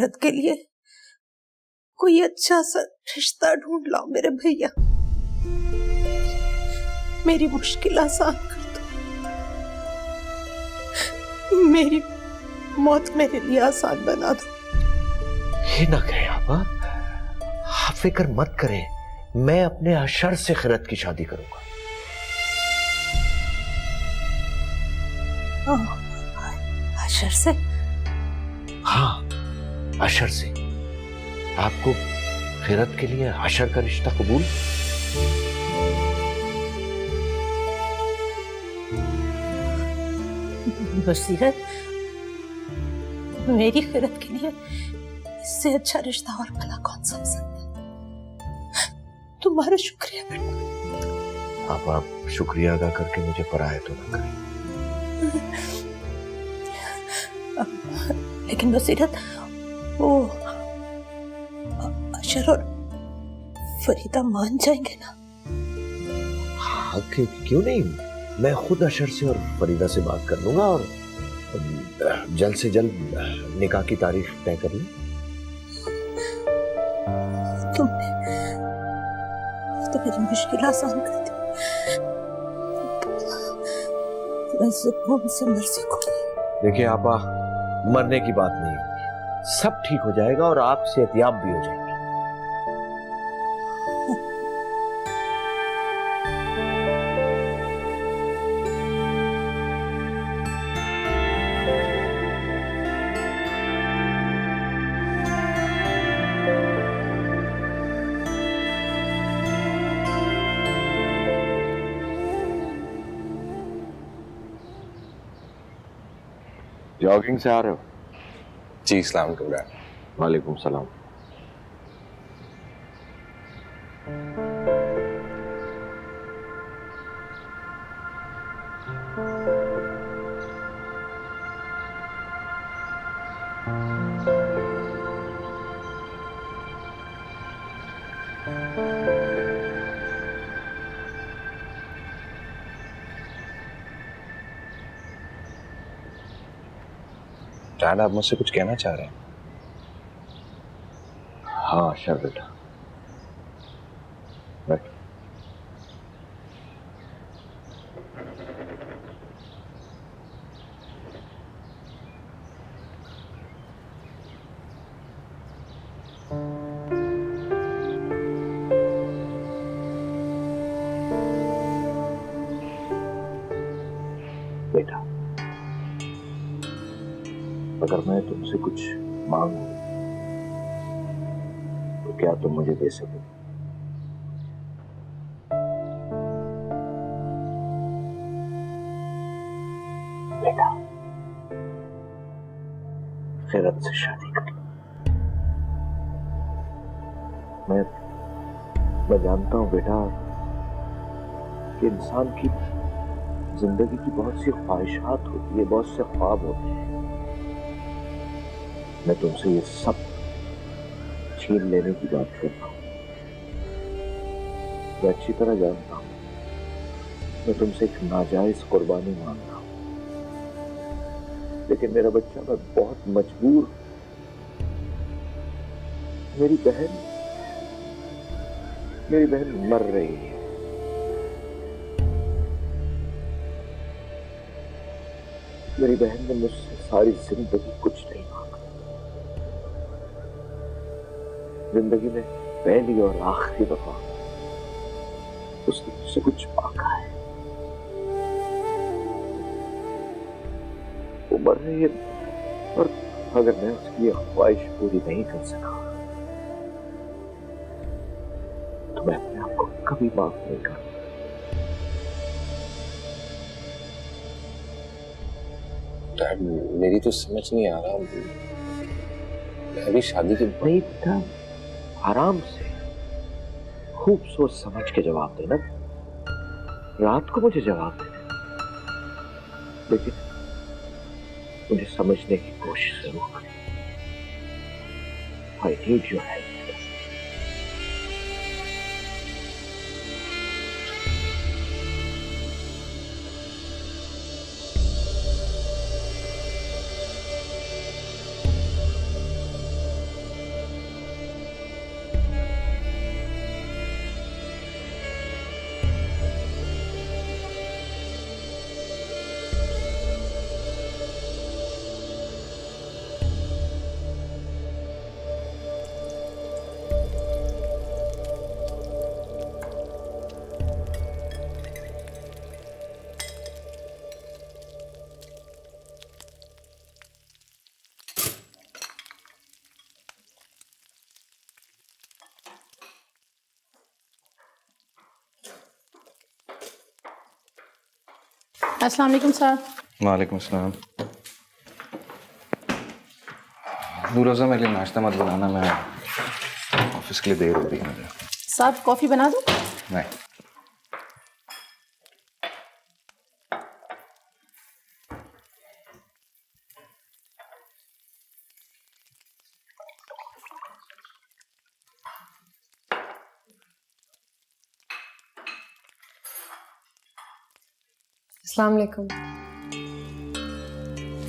खैरत के लिए कोई अच्छा सा रिश्ता ढूंढ लाओ मेरे भैया, मेरी मुश्किल आसान कर दो, मेरी मौत मेरे लिए आसान बना दो। ये ना कहें आपा, आप फिक्र मत करें, मैं अपने अशर से खैरत की शादी करूंगा। अशर से? हाँ, अशर से। आपको खैरत के लिए अशर का रिश्ता कबूल? बसीरत, मेरी खैरत के लिए इससे अच्छा रिश्ता और भला कौन सा हो सकता है? तुम्हारा शुक्रिया बेटा। आप शुक्रिया अदा करके मुझे पराया तो ना करें। लेकिन बसीरत, वो अशर और फरीदा मान जाएंगे ना? हाँ, क्यों नहीं, मैं खुद अशर से और फरीदा से बात कर लूंगा और जल्द से जल्द निकाह की तारीख तय कर लूं। तुमने तो मेरी मुश्किल आसान कर दी, मैं सुकून से मर सकूंगी। देखिए आपा, मरने की बात नहीं होगी, सब ठीक हो जाएगा और आप सेहतियाब भी हो जाएंगे। जॉगिंग से आ रहे हो? जी, अस्सलाम वालेकुम। वालेकुम सलाम। डैड, आप मुझसे कुछ कहना चाह रहे हैं? हाँ अशर बेटा, बैठ। बेटा, अगर मैं तुमसे कुछ मांगूं तो क्या तुम मुझे दे सकोगे? बेटा, खैरत से शादी कर लो। मैं जानता हूं बेटा कि इंसान की जिंदगी की बहुत सी ख्वाहिशात होती है, बहुत से ख्वाब होते हैं। मैं तुमसे ये सब छीन लेने की बात कर रहा हूं। मैं अच्छी तरह जानता हूं, मैं तुमसे एक नाजायज कुर्बानी मांग रहा हूं, लेकिन मेरा बच्चा, मैं बहुत मजबूर। मेरी बहन मर रही है। मेरी बहन ने मुझसे सारी जिंदगी कुछ नहीं मांगा। जिंदगी में पहली और आखिरी दफा उसने मुझसे कुछ मांगा है। वो मर रही है और अगर मैं उसकी ये ख्वाहिश पूरी नहीं कर सका तो मैं अपने आप को कभी माफ नहीं करूंगा। डैड, मेरी तो समझ नहीं आ रहा, मैं अभी शादी के नहीं बेटा, आराम से खूब सोच समझ के जवाब देना। रात को मुझे जवाब देना, लेकिन मुझे समझने की कोशिश जरूर करें। I need your help. अस्सलाम वालेकुम सर। वालेकुम अस्सलाम। रोज़ा मेरे लिए नाश्ता मत बनाना, मैं ऑफिस के लिए देर हो रही है मुझे। साहब कॉफ़ी बना दूँ? नहीं। अस्सलाम वालेकुम।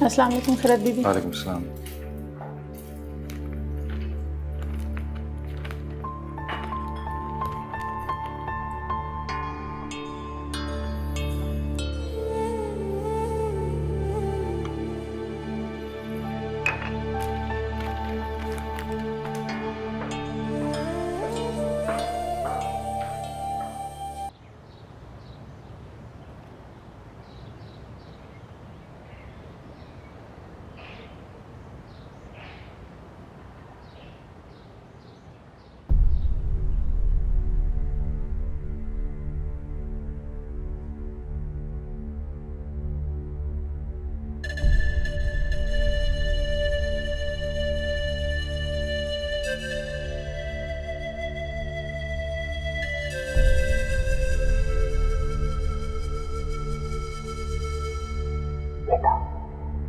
अस्सलाम वालेकुम खैरत दीदी। वालेकुम अस्सलाम।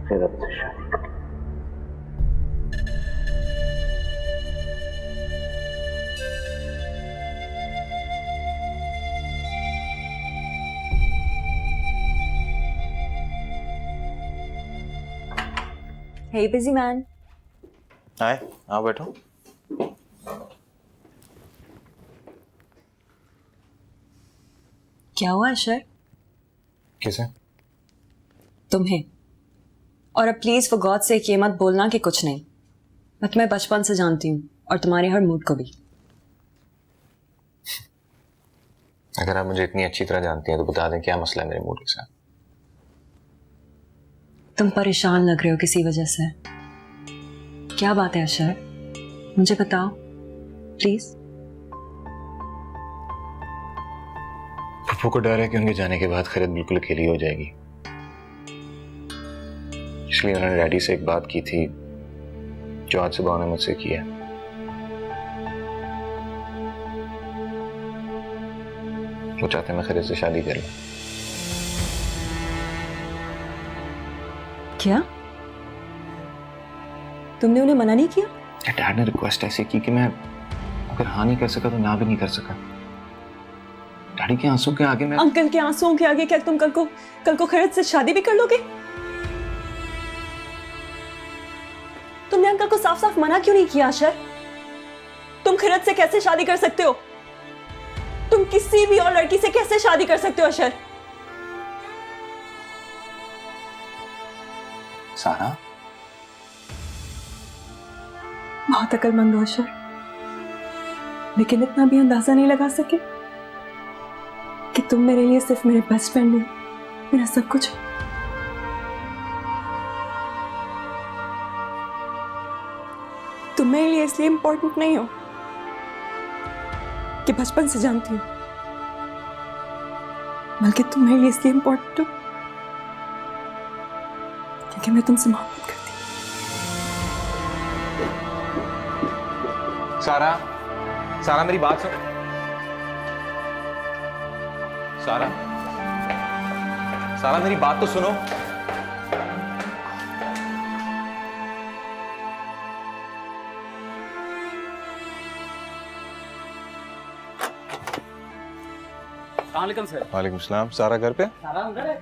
खैरत से शादी कर। Hey, busy man. हाय, आओ बैठो। क्या हुआ अशर? किसे? तुम्हें। और अब प्लीज फॉर गॉड से ये मत बोलना कि कुछ नहीं। मैं तुम्हें बचपन से जानती हूँ और तुम्हारे हर मूड को भी। अगर आप मुझे इतनी अच्छी तरह जानती हैं तो बता दें क्या मसला है मेरे मूड के साथ। तुम परेशान लग रहे हो किसी वजह से। क्या बात है अशर? मुझे बताओ प्लीज। पप्पू को डर है कि उनके जाने के बाद खैरत बिल्कुल अकेली हो जाएगी, इसलिए उन्होंने डैडी से एक बात की थी जो आज सुबह उन्होंने मुझसे की है। वो चाहते हैं मैं खैरत से शादी कर लूं। क्या तुमने उन्हें मना नहीं किया? डैड ने रिक्वेस्ट ऐसे की कि मैं अगर हाँ नहीं कर सका तो ना भी नहीं कर सका। डैडी के आंसू के आगे मैं अंकल के आंसुओं के आगे क्या तुम कल को खैरत से शादी भी कर लोगे? तुमने अंकल को साफ साफ मना क्यों नहीं किया अशर? तुम खैरत से कैसे शादी कर सकते हो? तुम किसी भी और लड़की से कैसे शादी कर सकते हो अशर? सारा बहुत अक्लमंद हो अशर, लेकिन इतना भी अंदाजा नहीं लगा सके कि तुम मेरे लिए सिर्फ मेरे बेस्ट फ्रेंड हो, मेरा सब कुछ हो। तुम मेरे लिए इसलिए इंपॉर्टेंट नहीं हो कि बचपन से जानती हो, बल्कि तुम मेरे लिए इसलिए इंपॉर्टेंट हो क्योंकि मैं तुमसे मोहब्बत करती हूँ। सारा मेरी बात सुन। सारा मेरी बात तो सुनो। वालेकुम सर। वालेकुम सलाम। सारा घर पे? सारा अंदर है।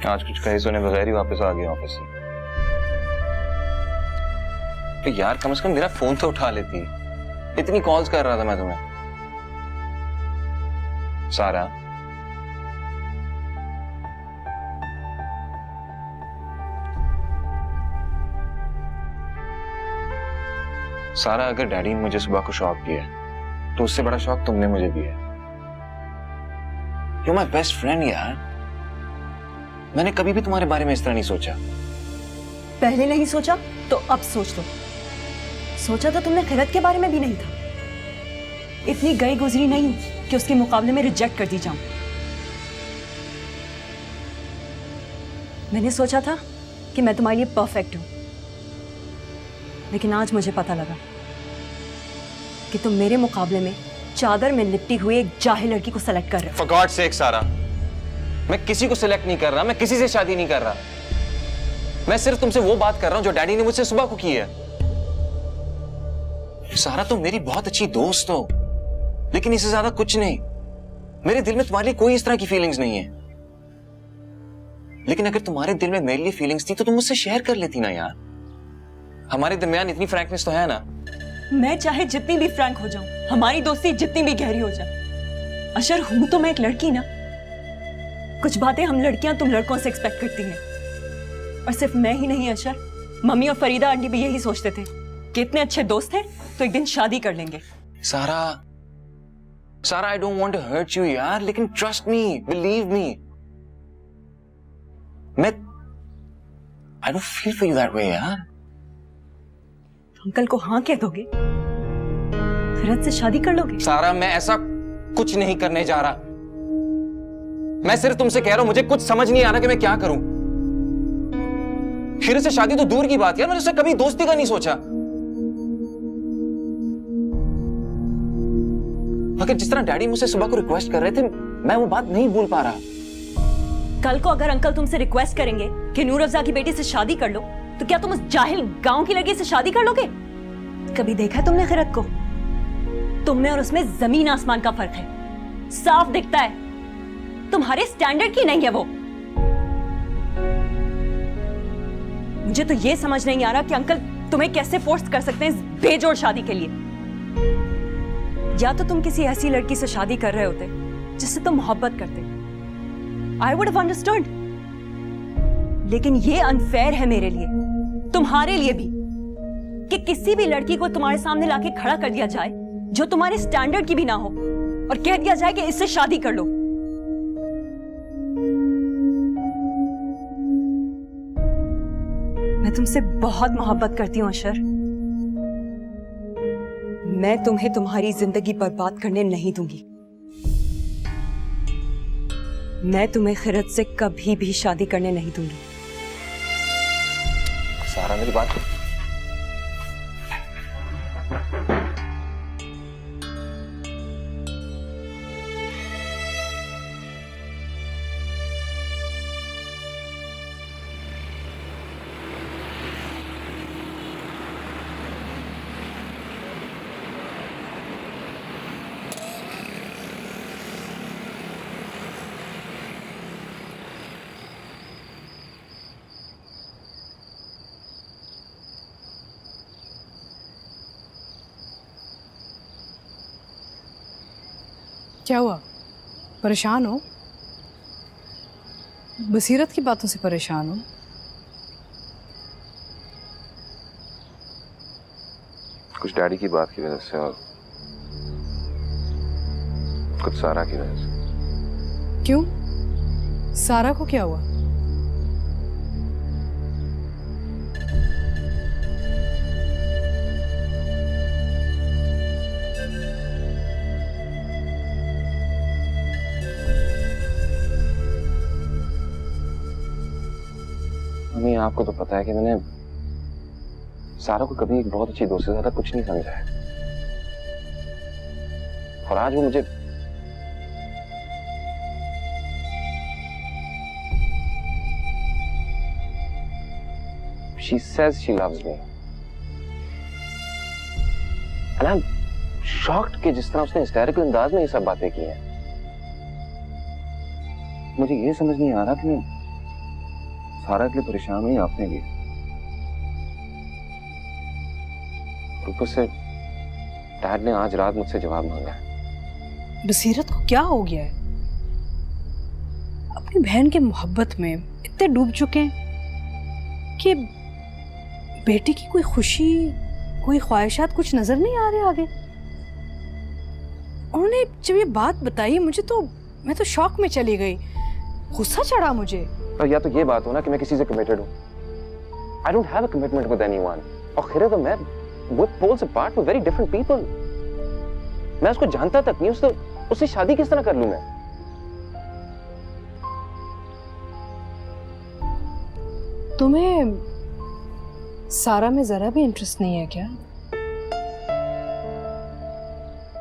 आज कुछ कहे सुने बगैर ही वापस आ गया ऑफिस से। तो यार कम से कम मेरा फोन तो उठा लेती। इतनी कॉल्स कर रहा था मैं तुम्हें। सारा, सारा, अगर डैडी ने मुझे सुबह को शॉक दिया तो उससे बड़ा शॉक तुमने मुझे दिया। You're my best friend यार। मैंने कभी भी तुम्हारे बारे में इस तरह नहीं सोचा। पहले नहीं सोचा तो अब सोच लो। सोचा तो तुमने खिरत के बारे में भी नहीं था। इतनी गई गुजरी नहीं कि उसके मुकाबले में रिजेक्ट कर दी जाऊं। मैंने सोचा था कि मैं तुम्हारे लिए परफेक्ट हूं, लेकिन आज मुझे पता लगा कि तुम मेरे मुकाबले में चादर में लिपटी हुई एक जाहिल लड़की को सेलेक्ट कर रहे हो। For God's sake सारा, मैं किसी को सिलेक्ट नहीं कर रहा, मैं किसी से शादी नहीं कर रहा। मैं सिर्फ तुमसे वो बात कर रहा हूं जो डैडी ने मुझसे सुबह को की है। सारा, तुम मेरी बहुत अच्छी दोस्त हो, लेकिन इससे ज्यादा कुछ नहीं। मेरे दिल में तुम्हारे लिए कोई इस तरह की फीलिंग्स नहीं है, लेकिन अगर तुम्हारे दिल में मेरे लिए फीलिंग्स थी तो तुम मुझसे शेयर कर लेती ना यार। हमारे दरमियान इतनी फ्रैंकनेस तो है ना। मैं चाहे जितनी भी फ्रैंक हो जाऊं, हमारी दोस्ती जितनी भी गहरी हो जाए, अशर हूं तो मैं एक लड़की ना। कुछ बातें हम लड़कियां तुम लड़कों से एक्सपेक्ट करती हैं। और सिर्फ मैं ही नहीं अशर, मम्मी और फरीदा आंटी भी यही सोचते थे कि इतने अच्छे दोस्त हैं तो एक दिन शादी कर लेंगे। सारा, सारा, I don't want to hurt you यार, लेकिन ट्रस्ट मी, बिलीव मी, मैं I don't feel for you that way यार। अंकल को हाँ कह दोगे? खिरत से शादी कर लोगे? सारा, मैं ऐसा कुछ नहीं करने जा रहा। मैं सिर्फ तुमसे कह रहा हूं, मुझे कुछ समझ नहीं आ रहा कि मैं क्या करूं। खिरत से शादी तो दूर की बात यार, मैंने उससे कभी दोस्ती का नहीं सोचा। मगर जिस तरह डैडी मुझसे सुबह को रिक्वेस्ट कर रहे थे, मैं वो बात नहीं भूल पा रहा। कल को अगर अंकल तुमसे रिक्वेस्ट करेंगे कि नूर अफजा की बेटी से शादी कर लो, तो क्या तुम उस जाहिल गांव की लड़की से शादी कर लोगे? कभी देखा है तुमने खिरत को? तुम में और उसमें जमीन आसमान का फर्क है, साफ दिखता है। तुम्हारे स्टैंडर्ड की नहीं है वो। मुझे तो ये समझ नहीं आ रहा कि अंकल तुम्हें कैसे फोर्स कर सकते हैं इस बेजोड़ शादी के लिए। या तो तुम किसी ऐसी लड़की से शादी कर रहे होते जिससे तुम मोहब्बत करते, आई वुड हैव अंडरस्टूड। लेकिन ये अनफेयर है मेरे लिए, तुम्हारे लिए भी, कि किसी भी लड़की को तुम्हारे सामने लाके खड़ा कर दिया जाए जो तुम्हारे स्टैंडर्ड की भी ना हो, और कह दिया जाए कि इससे शादी कर लो। मैं तुमसे बहुत मोहब्बत करती हूँ अशर। मैं तुम्हें तुम्हारी जिंदगी बर्बाद करने नहीं दूंगी। मैं तुम्हें खिरत से कभी भी शादी करने नहीं दूंगी। सारा, मेरी बात क्या हुआ? परेशान हो? बसीरत की बातों से परेशान हो? कुछ डैडी की बात की वजह से और कुछ सारा की वजह से। क्यों? सारा को क्या हुआ? मम्मी, आपको तो पता है कि मैंने सारा को कभी एक बहुत अच्छी दोस्त से ज्यादा कुछ नहीं समझा है, और आज वो मुझे she says she loves me and I'm shocked कि जिस तरह उसने हिस्टेरिकल अंदाज में ये सब बातें की हैं। मुझे ये समझ नहीं आ रहा कि मैं सारा के लिए परेशान हुई, आपने लिए ऊपर से डैड ने आज रात मुझसे जवाब मांगा है। बसीरत को क्या हो गया है? अपनी बहन के मोहब्बत में इतने डूब चुके हैं कि बेटी की कोई खुशी, कोई ख्वाहिशात कुछ नजर नहीं आ रहे आगे। उन्होंने जब ये बात बताई मैं तो शॉक में चली गई, गुस्सा चढ़ा मुझे। और या तो ये बात हो ना कि मैं किसी से कमिटेड हूँ। I don't have a commitment with anyone. और खैर तो मैं we're poles apart, we're very different people. मैं उसको जानता तक नहीं, उससे शादी किस तरह कर लूं मैं? तुम्हें सारा में जरा भी इंटरेस्ट नहीं है क्या?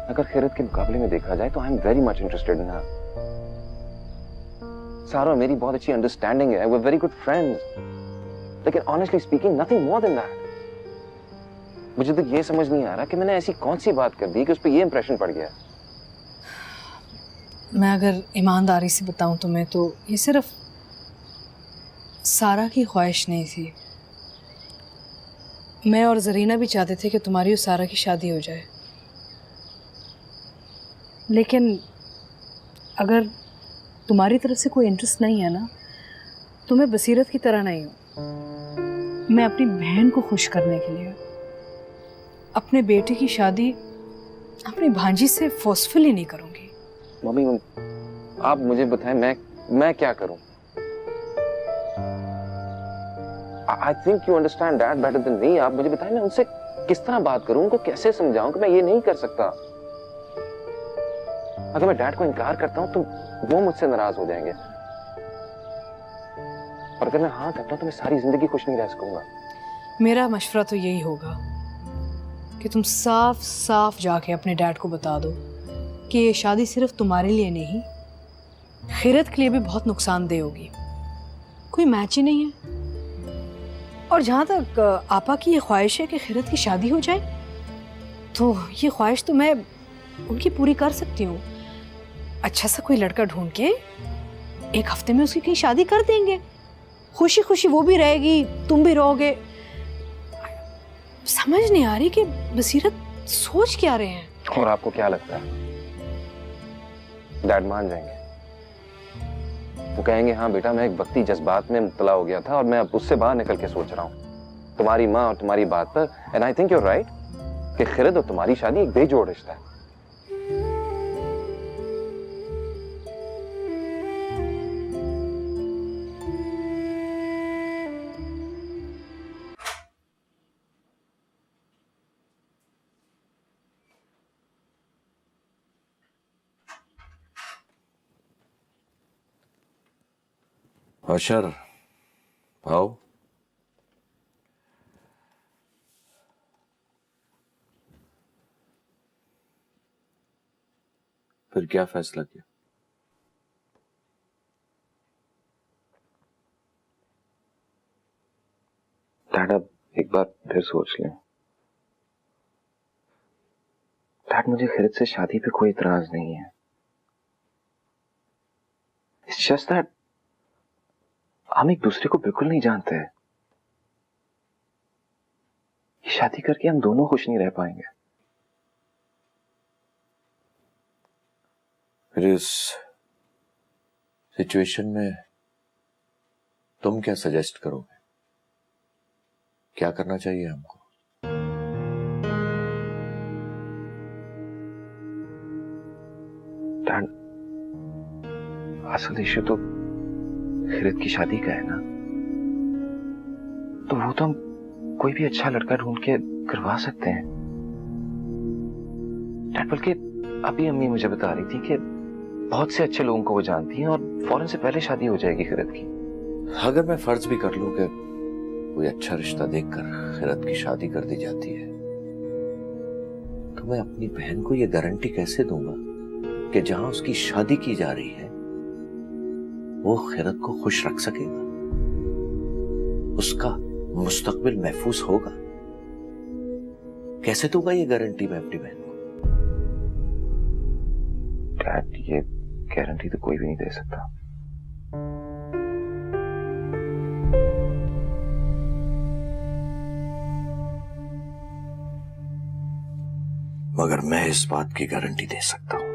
अगर खैरत के मुकाबले में देखा जाए तो I am very much interested in her. सारा और मेरी बहुत अच्छी अंडरस्टैंडिंग है, we're very good friends. लेकिन honestly speaking nothing more than that. मुझे तो ये समझ नहीं आ रहा कि मैंने ऐसी कौन सी बात कर दी कि उस पर ये इंप्रेशन पड़ गया। मैं अगर ईमानदारी से बताऊं तुम्हें तो ये सिर्फ सारा की ख्वाहिश नहीं थी। मैं और जरीना भी चाहते थे कि तुम्हारी और सारा की शादी हो जाए, लेकिन अगर तुम्हारी तरफ से कोई इंटरेस्ट नहीं है ना, तो मैं बसीरत की तरह नहीं हूँ। मैं अपनी बहन को खुश करने के लिए अपने बेटे की शादी अपनी भांजी से फोर्सफुली नहीं करूँगी। मम्मी आप मुझे बताएं मैं क्या करूं? I think you understand that better than me. आप मुझे बताएं मैं उनसे किस तरह बात करूं, उनको कैसे समझाऊं कि मैं ये नहीं कर सकता। अगर मैं डैड को इनकार करता हूं तो वो मुझसे नाराज हो जाएंगे, और अगर मैं हाँ करता हूं तो मैं सारी जिंदगी खुश नहीं रह सकूंगा। मेरा मशवरा तो यही होगा कि तुम साफ साफ जाके अपने डैड को बता दो कि ये शादी सिर्फ तुम्हारे लिए नहीं, खैरत के लिए भी बहुत नुकसानदेह होगी। कोई मैच ही नहीं है। और जहाँ तक आपा की ये ख्वाहिश है कि खैरत की शादी हो जाए, तो ये ख्वाहिश तो मैं उनकी पूरी कर सकती हूँ। अच्छा सा कोई लड़का ढूंढ के 1 हफ्ते में उसकी कहीं शादी कर देंगे। खुशी खुशी वो भी रहेगी, तुम भी रहोगे। समझ नहीं आ रही कि बसीरत सोच क्या रहे हैं। और आपको क्या लगता है डैड मान जाएंगे? वो कहेंगे हाँ बेटा मैं एक वक्ती जज्बात में मुब्तला हो गया था और मैं अब उससे बाहर निकल के सोच रहा हूँ तुम्हारी माँ और तुम्हारी बात पर। And I think you are right कि खैरत और तुम्हारी शादी एक बेजोड़ रिश्ता है। अशर आओ। फिर क्या फैसला किया? डैड अब एक बार फिर सोच लें। डैड मुझे खैरत से शादी पे कोई इतराज नहीं है। It's just that हम एक दूसरे को बिल्कुल नहीं जानते हैं। ये शादी करके हम दोनों खुश नहीं रह पाएंगे। फिर इस सिचुएशन में तुम क्या सजेस्ट करोगे? क्या करना चाहिए हमको? डैड असल इश्यू तो खैरत की शादी का है ना, तो वो तो हम कोई भी अच्छा लड़का ढूंढ के करवा सकते हैं। डैड बल्कि अभी अम्मी मुझे बता रही थी कि बहुत से अच्छे लोगों को वो जानती हैं और फौरन से पहले शादी हो जाएगी खैरत की। अगर मैं फर्ज भी कर लूं कि कोई अच्छा रिश्ता देखकर खैरत की शादी कर दी जाती है, तो मैं अपनी बहन को यह गारंटी कैसे दूंगा कि जहां उसकी शादी की जा रही है वो खैरत को खुश रख सकेगा, उसका मुस्तकबिल महफूज होगा? कैसे दूंगा ये गारंटी मैं अपनी बहन को? डैड ये गारंटी तो कोई भी नहीं दे सकता। मगर मैं इस बात की गारंटी दे सकता हूं,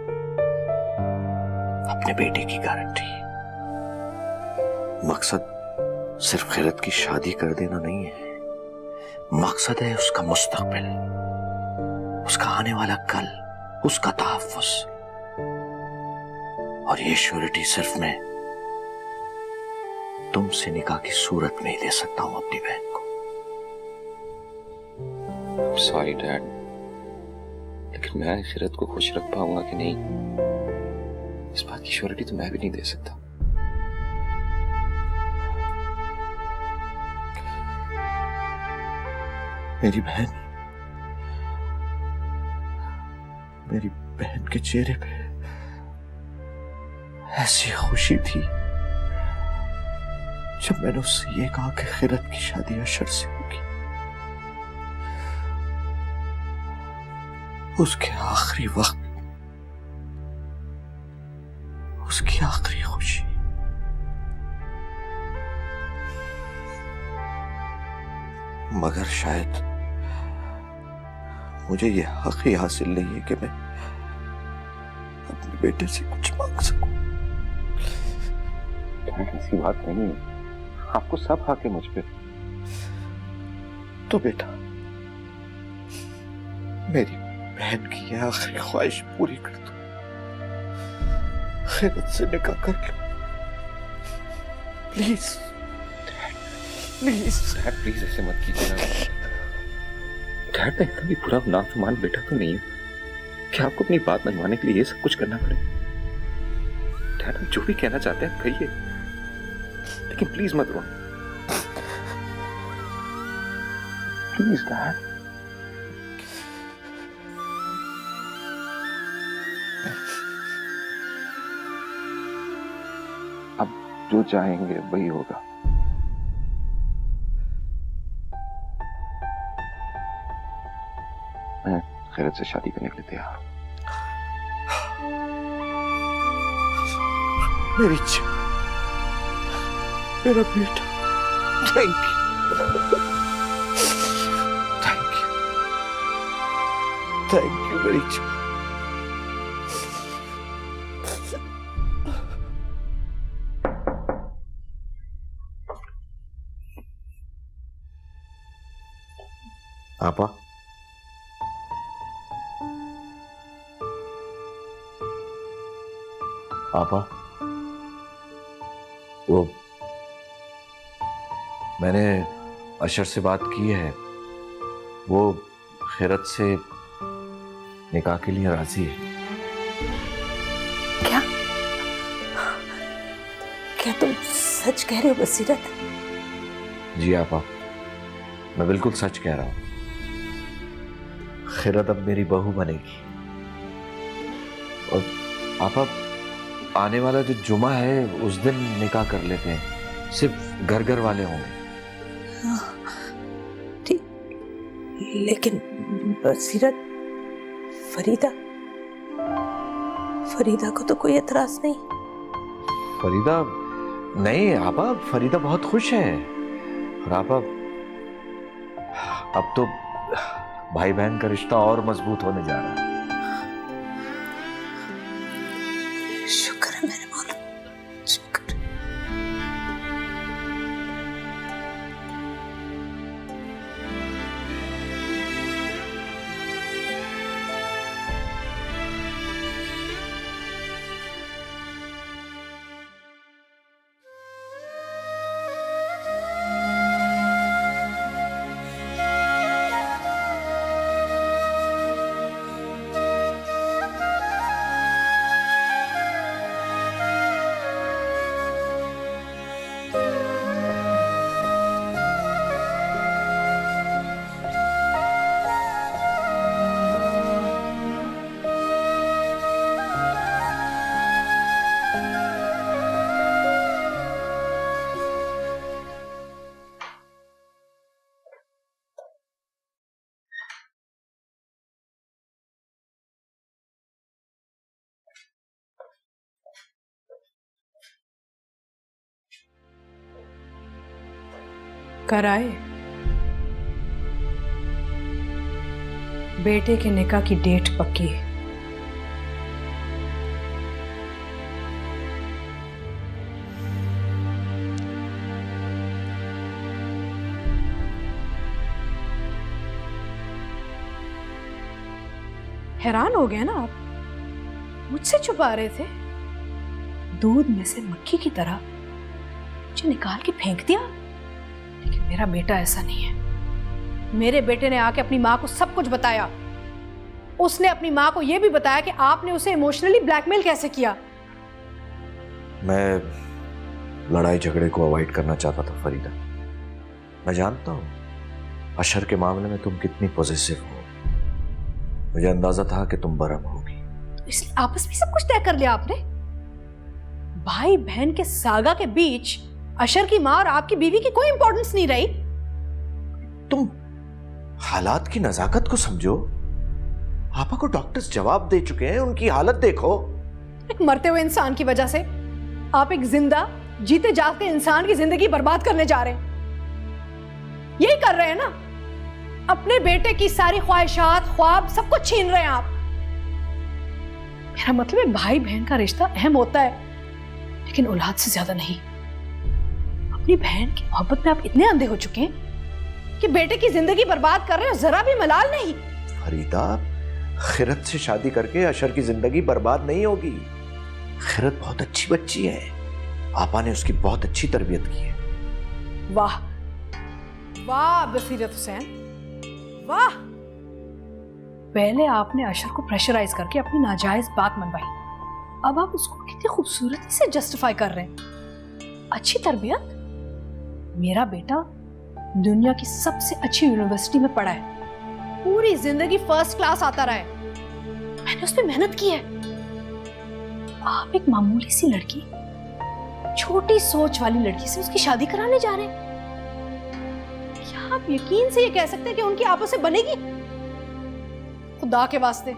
अपने बेटे की गारंटी। मकसद सिर्फ खिरत की शादी कर देना नहीं है, मकसद है उसका मुस्तकबिल, उसका आने वाला कल, उसका तहफ्फुज़। और ये श्योरिटी सिर्फ मैं तुमसे निकाह की सूरत में ही दे सकता हूं अपनी बहन को। सॉरी डैड, लेकिन मैं खिरत को खुश रख पाऊंगा कि नहीं, इस बात की श्योरिटी तो मैं भी नहीं दे सकता। मेरी बहन के चेहरे पे ऐसी खुशी थी जब मैंने उससे ये कहा कि खिरत की शादी अशर से होगी। उसके आखिरी वक्त, उसकी आखिरी खुशी। मगर शायद मुझे ये हक ही हासिल नहीं है कि मैं अपने बेटे से कुछ मांग सकूं। ऐसी बात नहीं है, आपको सब हक है मुझ पे। तो बेटा, मेरी बहन की यह आखिरी ख्वाहिश पूरी कर दो, खिरत से निकाह करके। प्लीज प्लीज प्लीज ऐसे मत कीजिए ना। डैड, मैं इतना भी बुरा नाफरमान बेटा तो नहीं हूं कि आपको अपनी बात मनवाने के लिए ये सब कुछ करना पड़े। डैड, आप जो भी कहना चाहते हैं कहिए, लेकिन प्लीज मत रो। Please dad. अब जो चाहेंगे वही होगा। मैं खिरत से शादी करने के लिए तैयार हूं। मेरी मेरा बेटा, thank you, thank you, thank you मेरी जान। आपा, आपा, वो मैंने अशर से बात की है, वो खिरत से निकाह के लिए राजी है। क्या क्या तुम सच कह रहे हो बसीरत? जी आपा, मैं बिल्कुल सच कह रहा हूं। खिरत अब मेरी बहू बनेगी। और आपा, आने वाला जो जुमा है उस दिन निकाह कर लेते हैं, सिर्फ घर घर वाले होंगे। ठीक, लेकिन बसीरत, फरीदा को तो कोई एतराज नहीं? फरीदा नहीं आपा, फरीदा बहुत खुश है। और आपा, अब तो भाई बहन का रिश्ता और मजबूत होने जा रहा है। शुक्र है मेरे मौला, शुक्र। कराए बेटे के निकाह की डेट पक्की है। हैरान हो गए ना आप? मुझसे छुपा रहे थे? दूध में से मक्खी की तरह मुझे निकाल के फेंक दिया। लेकिन मेरा बेटा ऐसा नहीं है। मेरे बेटे ने आके अपनी माँ को सब कुछ बताया। उसने अपनी माँ को यह भी बताया कि आपने उसे इमोशनली ब्लैकमेल कैसे किया। मैं लड़ाई झगड़े को अवॉइड करना चाहता था फरीदा। मैं जानता हूं अशर के मामले में तुम कितनी पॉजिटिव हो। मुझे अंदाजा था कि तुम बरम होगी, इसलिए आपस में सब कुछ तय कर लिया आपने। भाई बहन के सागा के बीच अशर की माँ और आपकी बीवी की कोई इंपॉर्टेंस नहीं रही। तुम हालात की नजाकत को समझो। आपा को डॉक्टर्स जवाब दे चुके हैं, उनकी हालत देखो। एक मरते हुए इंसान की वजह से आप एक जिंदा जीते जागते इंसान की जिंदगी बर्बाद करने जा रहे हैं। यही कर रहे हैं ना? अपने बेटे की सारी ख्वाहिशात, ख्वाब सब कुछ छीन रहे हैं आप। मेरा मतलब है भाई बहन का रिश्ता अहम होता है, लेकिन औलाद से ज्यादा नहीं। अपनी बहन की मोहब्बत में आप इतने अंधे हो चुके हैं कि बेटे की जिंदगी बर्बाद कर रहे हो, जरा भी मलाल नहीं। फरीदा, खिरत से शादी करके अशर की जिंदगी बर्बाद नहीं होगी। खिरत बहुत अच्छी बच्ची है, आपा ने उसकी बहुत अच्छी तरबियत की है। वाह वाह बसीरत हुसैन, वाह। पहले आपने अशर को प्रेशराइज करके अपनी नाजायज बात मनवाई, अब आप उसको कितनी खूबसूरती से जस्टिफाई कर रहे हैं। अच्छी तरबियत? मेरा बेटा दुनिया की सबसे अच्छी यूनिवर्सिटी में पढ़ा है, पूरी जिंदगी फर्स्ट क्लास आता रहा है। मैंने उस पर मेहनत की है। आप एक मामूली सी लड़की, छोटी सोच वाली लड़की से उसकी शादी कराने जा रहे हैं। क्या आप यकीन से ये कह सकते हैं कि उनकी आपस में बनेगी? खुदा के वास्ते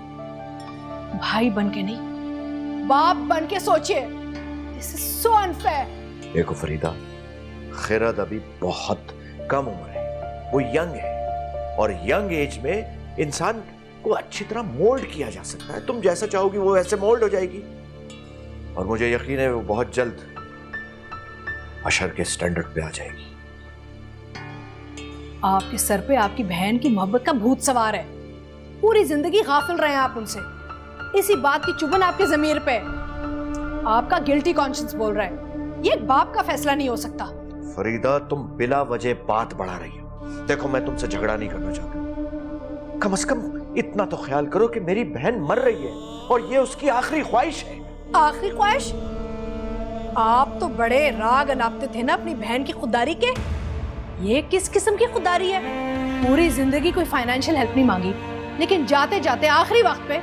भाई बन के नहीं, बाप बन के सोचिए। This is so unfair. देखो फरीदा, खिरत अभी बहुत कम उम्र है, वो यंग है, और यंग एज में इंसान को अच्छी तरह मोल्ड किया जा सकता है। तुम जैसा चाहोगी वो वैसे मोल्ड हो जाएगी, और मुझे यकीन है वो बहुत जल्द अशर के स्टैंडर्ड पे आ जाएगी। आपके सर पे आपकी बहन की मोहब्बत का भूत सवार है। पूरी जिंदगी गाफिल रहे हैं आप उनसे। इसी बात की चुभन आपके जमीर पे है। आपका गिल्टी कॉन्शियंस बोल रहा है। ये एक बाप का फैसला नहीं हो सकता। फरीदा, तुम बिला वजह बात बढ़ा रही हो। देखो, मैं तुमसे झगड़ा नहीं करना चाहता, कम से कम इतना तो ख्याल करो कि मेरी बहन मर रही है और ये उसकी आखिरी ख्वाहिश है। आखिरी ख्वाहिश? आप तो बड़े राग अनापते थे ना अपनी बहन की खुददारी के। ये किस किस्म की खुददारी है? पूरी जिंदगी कोई फाइनेंशियल हेल्प नहीं मांगी, लेकिन जाते जाते आखिरी वक्त पे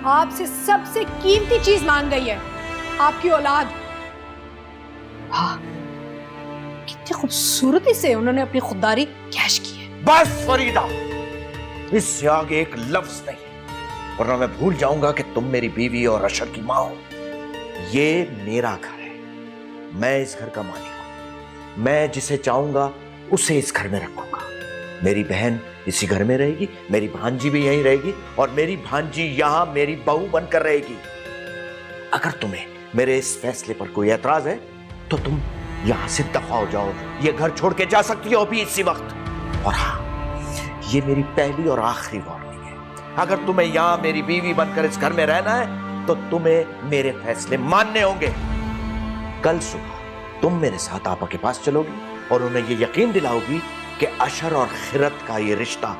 आपसे सबसे कीमती चीज मांग गई है, आपकी औलाद। हाँ, कितनी खूबसूरती से उन्होंने अपनी खुददारी कैश की है। बस फरीदा, इससे आगे एक लफ्ज नहीं, वरना मैं भूल जाऊंगा कि तुम मेरी बीवी और अशर की मां हो। ये मेरा घर है, मैं इस घर का मालिक हूं। मैं जिसे चाहूंगा उसे इस घर में रखूंगा। मेरी बहन इसी घर में रहेगी, मेरी भांजी भी यहीं रहेगी, और मेरी भांजी यहां मेरी बहू बनकर रहेगी। अगर तुम्हें मेरे इस फैसले पर कोई एतराज है तो तुम यहां से दफा हो जाओ। ये घर छोड़ के जा सकती हो अभी इसी वक्त। और हाँ, ये मेरी पहली और आखिरी वार्निंग है। अगर तुम्हें यहां मेरी बीवी बनकर इस घर में रहना है तो तुम्हें मेरे फैसले मानने होंगे। कल सुबह तुम मेरे साथ आपा के पास चलोगी और उन्हें ये यकीन दिलाओगी कि अशर और खिरत का ये रिश्ता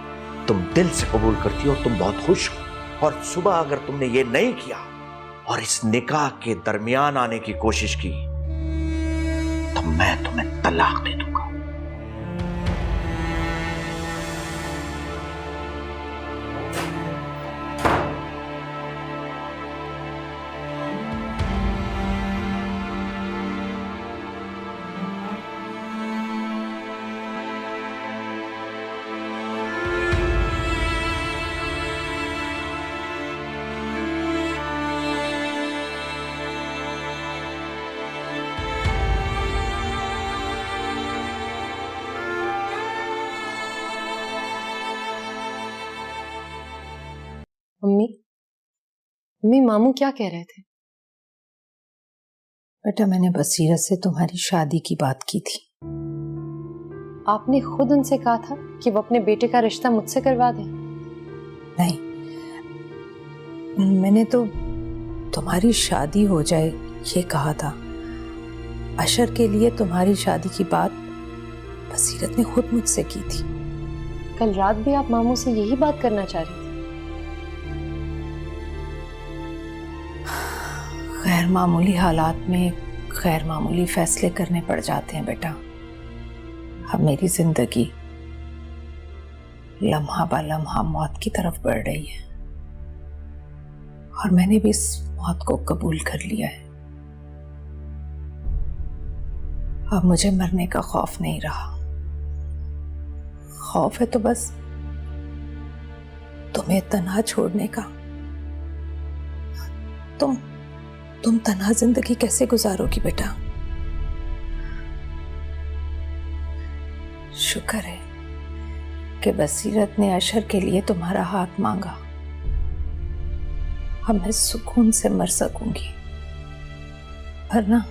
तुम दिल से कबूल करती हो, तुम बहुत खुश हो। और सुबह अगर तुमने ये नहीं किया और इस निकाह के दरमियान आने की कोशिश की तो मैं तुम्हें तलाक दे दूंगा। अम्मी मामू क्या कह रहे थे? बेटा मैंने बसीरत से तुम्हारी शादी की बात की थी। आपने खुद उनसे कहा था कि वो अपने बेटे का रिश्ता मुझसे करवा दें। नहीं, मैंने तो तुम्हारी शादी हो जाए ये कहा था। अशर के लिए तुम्हारी शादी की बात बसीरत ने खुद मुझसे की थी। कल रात भी आप मामू से यही बात करना चाह रही थी। गैर मामूली हालात में गैर मामूली फैसले करने पड़ जाते हैं बेटा। अब मेरी जिंदगी लम्हा बा लम्हा मौत की तरफ बढ़ रही है और मैंने भी इस मौत को कबूल कर लिया है। अब मुझे मरने का खौफ नहीं रहा। खौफ है तो बस तुम्हें तन्हा छोड़ने का। तुम तन्हा जिंदगी कैसे गुजारोगी बेटा? शुक्र है कि बसीरत ने अशर के लिए तुम्हारा हाथ मांगा। अब मैं सुकून से मर सकूंगी। वरना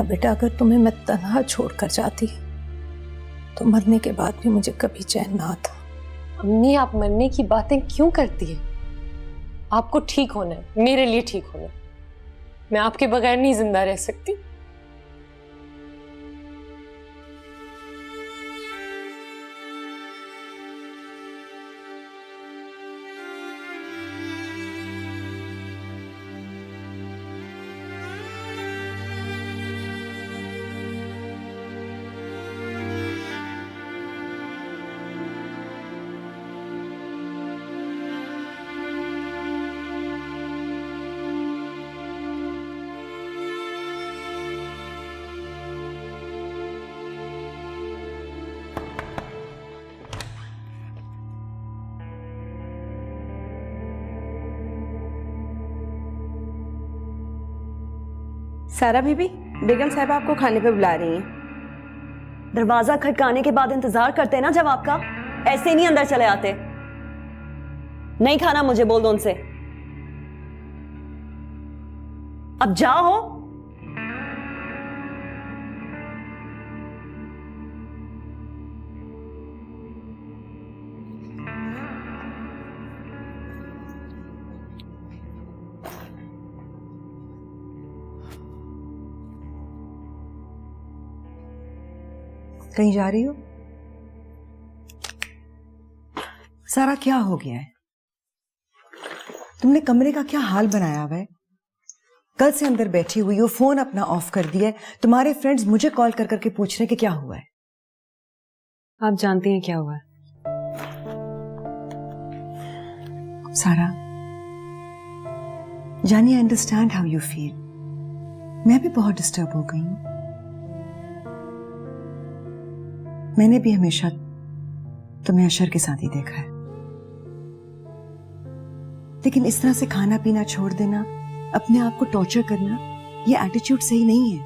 बेटा अगर तुम्हें मैं तन्हा छोड़कर जाती तो मरने के बाद भी मुझे कभी चैन ना आता। अम्मी आप मरने की बातें क्यों करती हैं? आपको ठीक होना है, मेरे लिए ठीक होना है। मैं आपके बगैर नहीं जिंदा रह सकती। सारा बीबी, बेगम साहब आपको खाने पे बुला रही हैं। दरवाजा खटकाने के बाद इंतजार करते हैं ना जवाब का, ऐसे नहीं अंदर चले आते। नहीं खाना मुझे बोल दो उनसे। अब जाओ। कहीं जा रही हो? सारा क्या हो गया है? तुमने कमरे का क्या हाल बनाया हुआ है? कल से अंदर बैठी हुई हो, फोन अपना ऑफ कर दिया है। तुम्हारे फ्रेंड्स मुझे कॉल कर करके पूछ रहे हैं कि क्या हुआ है। आप जानती हैं क्या हुआ है? सारा, जानी, I understand how you feel. मैं भी बहुत डिस्टर्ब हो गई हूं। मैंने भी हमेशा तुम्हें अशर के साथ ही देखा है, लेकिन इस तरह से खाना पीना छोड़ देना, अपने आप को टॉर्चर करना, ये एटीट्यूड सही नहीं है।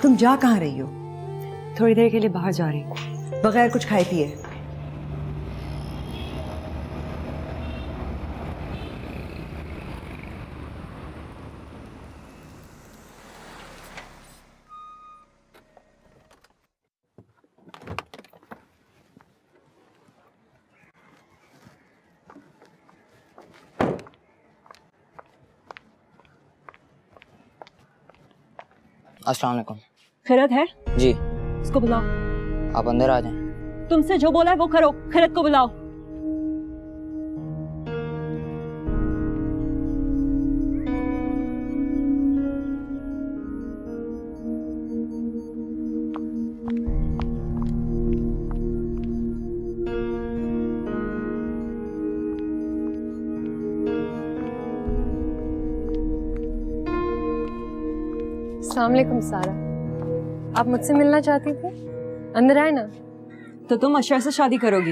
तुम जा कहां रही हो? थोड़ी देर के लिए बाहर जा रही हूं। बगैर कुछ खाए पिए? अस्सलाम वालेकुम। खैरत है? जी। इसको बुलाओ। आप अंदर आ जाएं। तुमसे जो बोला है वो करो। खैरत को बुलाओ। अस्सलाम वालेकुम सारा, आप मुझसे मिलना चाहती थी? अंदर आए ना। तो तुम अशर से शादी करोगी?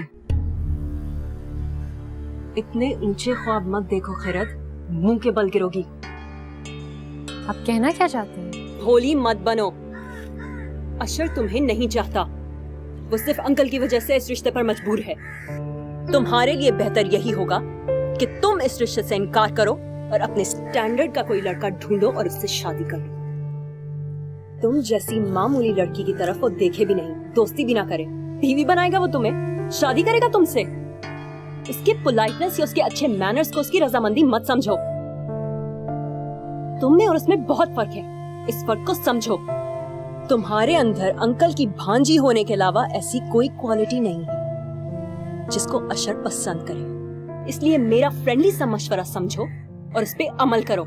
इतने ऊंचे ख्वाब मत देखो खैरत, मुंह के बल गिरोगी। आप कहना क्या चाहती हैं? भोली मत बनो। अशर तुम्हें नहीं चाहता, वो सिर्फ अंकल की वजह से इस रिश्ते पर मजबूर है। तुम्हारे लिए बेहतर यही होगा कि तुम इस रिश्ते से इनकार करो और अपने स्टैंडर्ड का कोई लड़का ढूंढो और उससे शादी करो। तुम जैसी मामूली लड़की की तरफ वो देखे भी नहीं, दोस्ती भी ना करे। बीवी बनाएगा वो तुम्हें, शादी करेगा तुमसे। उसकी पोलाइटनेस या उसके अच्छे मैनर्स को उसकी रजामंदी मत समझो। तुम में और उसमें बहुत फर्क है, इस फर्क को समझो। तुम्हारे अंदर अंकल की भांजी होने के अलावा ऐसी कोई क्वालिटी नहीं है जिसको अशर पसंद करे। इसलिए मेरा फ्रेंडली सा मशवरा समझो और इस पे अमल करो।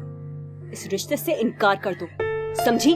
इस रिश्ते से इनकार कर दो, समझी?